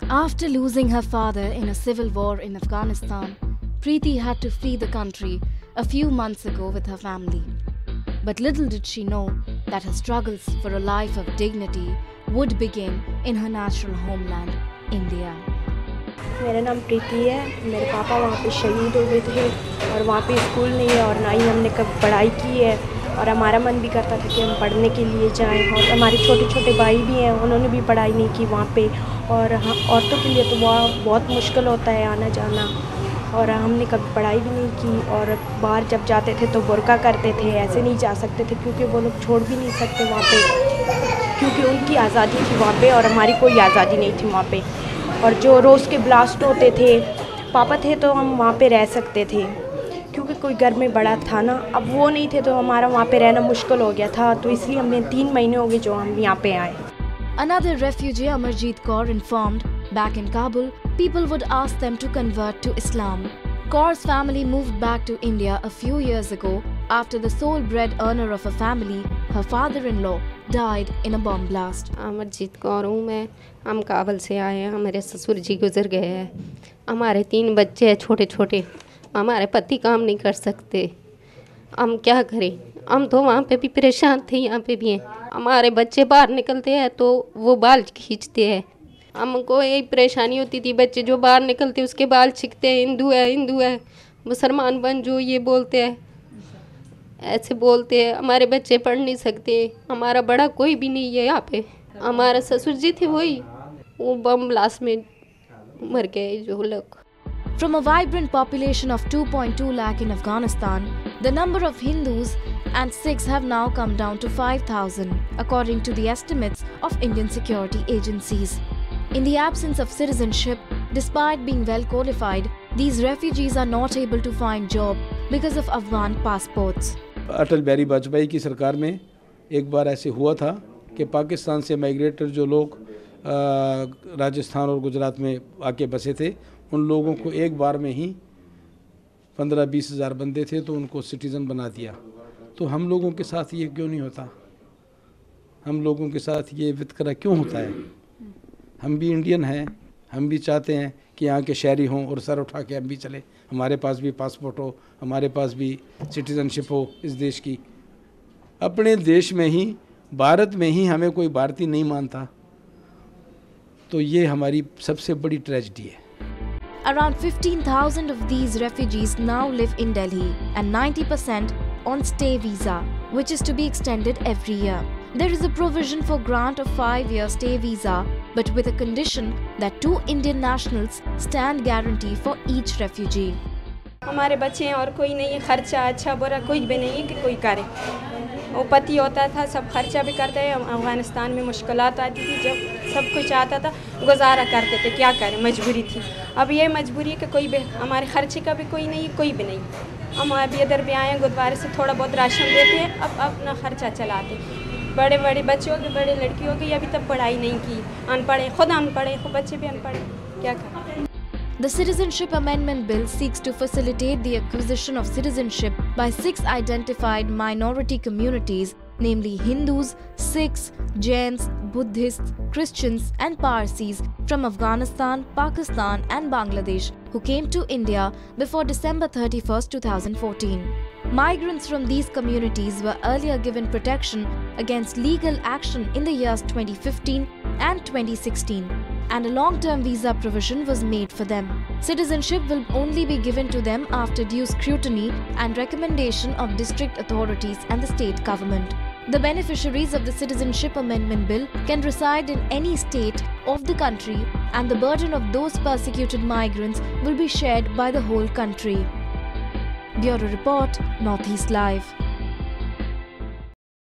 After losing her father in a civil war in Afghanistan, Preeti had to flee the country a few months ago with her family. But little did she know that her struggles for a life of dignity would begin in her natural homeland, India. मेरा नाम प्रीति है। मेरे पापा वहाँ पे शहीद हो गए थे और वहाँ पे स्कूल नहीं है और ना ही हमने कभी पढ़ाई की है और हमारा मन भी करता था कि हम पढ़ने के लिए जाएं। और हमारे छोटे छोटे भाई भी हैं, उन्होंने भी पढ़ाई नहीं की वहाँ पे। और औरतों के लिए तो वहाँ बहुत मुश्किल होता है आना जाना, और हमने कभी पढ़ाई भी नहीं की। और बाहर जब जाते थे तो बुर्का करते थे, ऐसे नहीं जा सकते थे क्योंकि वो लोग छोड़ भी नहीं सकते वहाँ पे, क्योंकि उनकी आज़ादी थी वहाँ पे और हमारी कोई आज़ादी नहीं थी वहाँ पे। और जो रोज़ के ब्लास्ट होते थे, पापा थे तो हम वहाँ पे रह सकते थे क्योंकि कोई घर में बड़ा था ना। अब वो नहीं थे तो हमारा वहाँ पे रहना मुश्किल हो गया था, तो इसलिए हमने 3 महीने हो गए जो हम यहाँ पे आए। Another refugee, Amarjeet Kaur, informed back in Kabul, people would ask them to convert to Islam. Kaur's family moved back to India a few years ago after the sole bread earner of a family, her father-in-law, died in a bomb blast. Amarjeet Kaur हूँ मैं। हम काबल से आए हैं। हमारे ससुर जी गुजर गए हैं। हमारे 3 बच्चे हैं छोटे छोटे। हमारे पति काम नहीं कर सकते। हम क्या करें? हम तो वहाँ पे भी परेशान थे, यहाँ पे भी हैं। हमारे बच्चे बाहर निकलते हैं तो वो बाल खींचते हैं। हमको यही परेशानी होती थी, बच्चे जो बाहर निकलते उसके बाल छिकते हैं, हिंदू है, मुसलमान बन जो ये बोलते हैं, ऐसे बोलते हैं। हमारे बच्चे पढ़ नहीं सकते। हमारा बड़ा कोई भी नहीं है यहाँ पे। हमारे ससुर जी थे वो बम ब्लास्ट में मर गए जो लोग। From a vibrant population of 2.2 lakh in Afghanistan, the number of Hindus and Sikhs have now come down to 5,000, according to the estimates of Indian security agencies. In the absence of citizenship, despite being well qualified, these refugees are not able to find job because of Afghan passports. Atal Bihari Vajpayee की सरकार में एक बार ऐसे हुआ था कि पाकिस्तान से migrator जो लोग राजस्थान और गुजरात में आके बसे थे, उन लोगों को एक बार में ही 15-20 हज़ार बंदे थे तो उनको सिटीज़न बना दिया। तो हम लोगों के साथ ये क्यों नहीं होता? हम लोगों के साथ ये वितकरा क्यों होता है? हम भी इंडियन हैं, हम भी चाहते हैं कि यहाँ के शहरी हों और सर उठा के हम भी चले। हमारे पास भी पासपोर्ट हो, हमारे पास भी सिटीज़नशिप हो इस देश की। अपने देश में ही, भारत में ही हमें कोई भारतीय नहीं मानता, तो ये हमारी सबसे बड़ी ट्रेजेडी है। Around 15,000 of these refugees now live in Delhi and 90% on stay visa, which is to be extended every year. There is a provision for grant of 5-year stay visa, but with a condition that 2 Indian nationals stand guarantee for each refugee. हमारे बच्चे हैं और कोई नहीं है, खर्चा अच्छा बुरा कोई भी नहीं है कि कोई करे। वो पति होता था, सब खर्चा भी करते हैं। अफ़गानिस्तान में मुश्किलात आती थी, जब सब कुछ आता था गुजारा करते थे, क्या करें, मजबूरी थी। अब ये मजबूरी है कि कोई भी हमारे खर्चे का भी कोई नहीं, कोई भी नहीं। हम अभी इधर भी आए हैं, गुरुद्वारे से थोड़ा बहुत राशन देते हैं, अब अपना खर्चा चलाते। बड़े बड़े बच्चे हो गए, बड़े लड़की हो गई, अभी तक पढ़ाई नहीं की, अनपढ़ है, खुद अनपढ़ है, खुद बच्चे भी अनपढ़ हैं, क्या करें। The Citizenship Amendment Bill seeks to facilitate the acquisition of citizenship by 6 identified minority communities, namely Hindus, Sikhs, Jains, Buddhists, Christians and Parsis from Afghanistan, Pakistan and Bangladesh who came to India before December 31st, 2014. Migrants from these communities were earlier given protection against legal action in the years 2015 and 2016. And a long-term visa provision was made for them. Citizenship will only be given to them after due scrutiny and recommendation of district authorities and the state government. The beneficiaries of the Citizenship Amendment Bill can reside in any state of the country, and the burden of those persecuted migrants will be shared by the whole country. Bureau Report, Northeast Live.